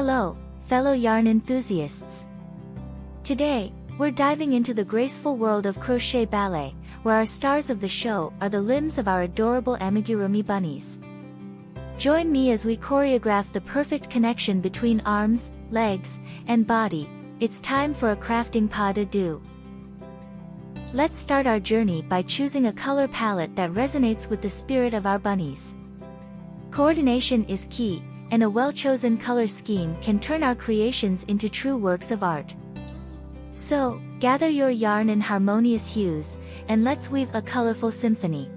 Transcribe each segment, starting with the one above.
Hello, fellow yarn enthusiasts. Today, we're diving into the graceful world of crochet ballet, where our stars of the show are the limbs of our adorable amigurumi bunnies. Join me as we choreograph the perfect connection between arms, legs, and body. It's time for a crafting pas de deux. Let's start our journey by choosing a color palette that resonates with the spirit of our bunnies. Coordination is key, and a well-chosen color scheme can turn our creations into true works of art. So, gather your yarn in harmonious hues, and let's weave a colorful symphony.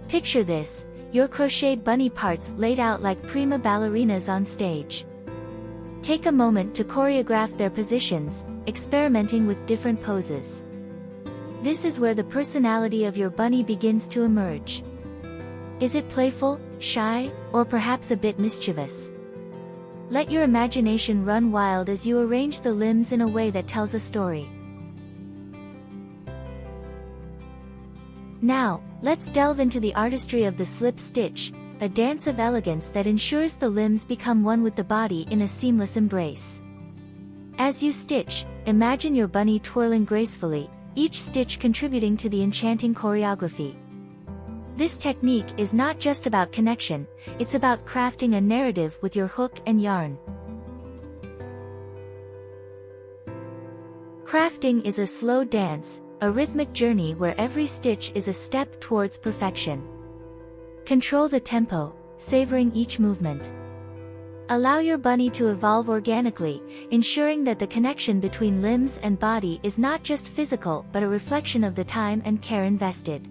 Picture this, your crocheted bunny parts laid out like prima ballerinas on stage. Take a moment to choreograph their positions, experimenting with different poses. This is where the personality of your bunny begins to emerge. Is it playful, shy, or perhaps a bit mischievous? Let your imagination run wild as you arrange the limbs in a way that tells a story. Now, let's delve into the artistry of the slip stitch, a dance of elegance that ensures the limbs become one with the body in a seamless embrace. As you stitch, imagine your bunny twirling gracefully, each stitch contributing to the enchanting choreography. This technique is not just about connection, it's about crafting a narrative with your hook and yarn. Crafting is a slow dance, a rhythmic journey where every stitch is a step towards perfection. Control the tempo, savoring each movement. Allow your bunny to evolve organically, ensuring that the connection between limbs and body is not just physical but a reflection of the time and care invested.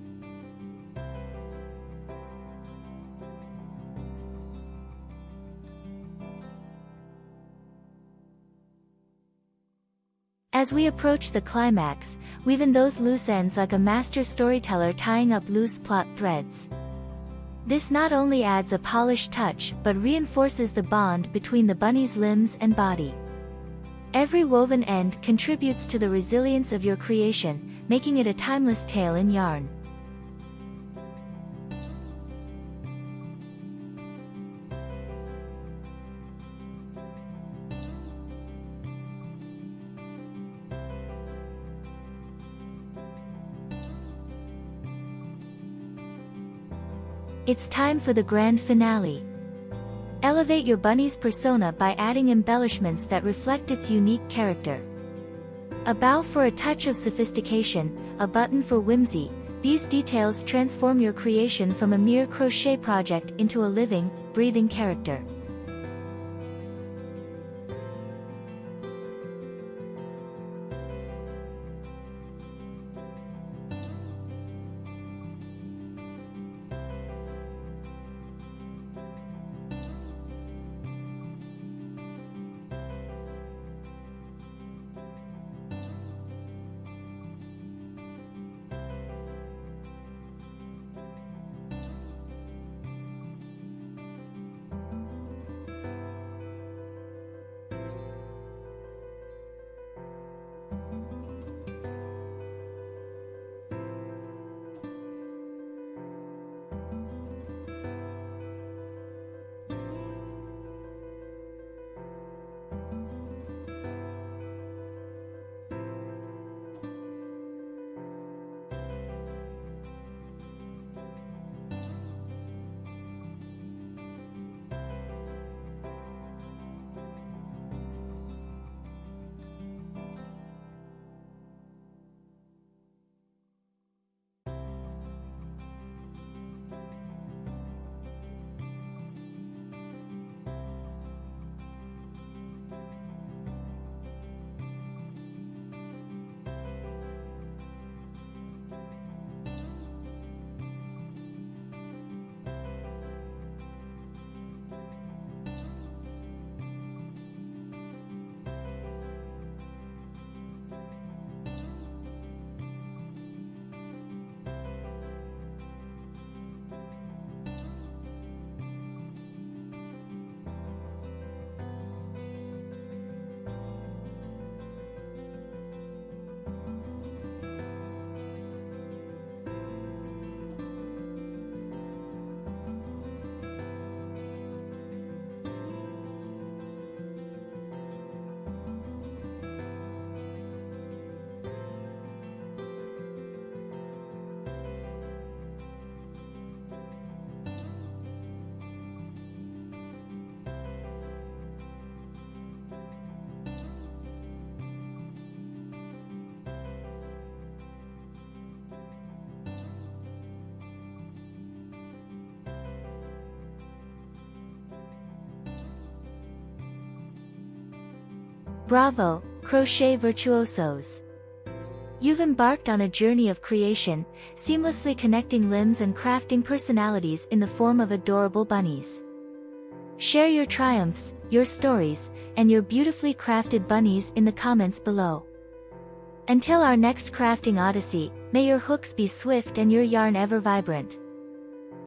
As we approach the climax, weave in those loose ends like a master storyteller tying up loose plot threads. This not only adds a polished touch but reinforces the bond between the bunny's limbs and body. Every woven end contributes to the resilience of your creation, making it a timeless tale in yarn. It's time for the grand finale. Elevate your bunny's persona by adding embellishments that reflect its unique character. A bow for a touch of sophistication, a button for whimsy, these details transform your creation from a mere crochet project into a living, breathing character. Bravo, crochet virtuosos! You've embarked on a journey of creation, seamlessly connecting limbs and crafting personalities in the form of adorable bunnies. Share your triumphs, your stories, and your beautifully crafted bunnies in the comments below. Until our next crafting odyssey, may your hooks be swift and your yarn ever vibrant.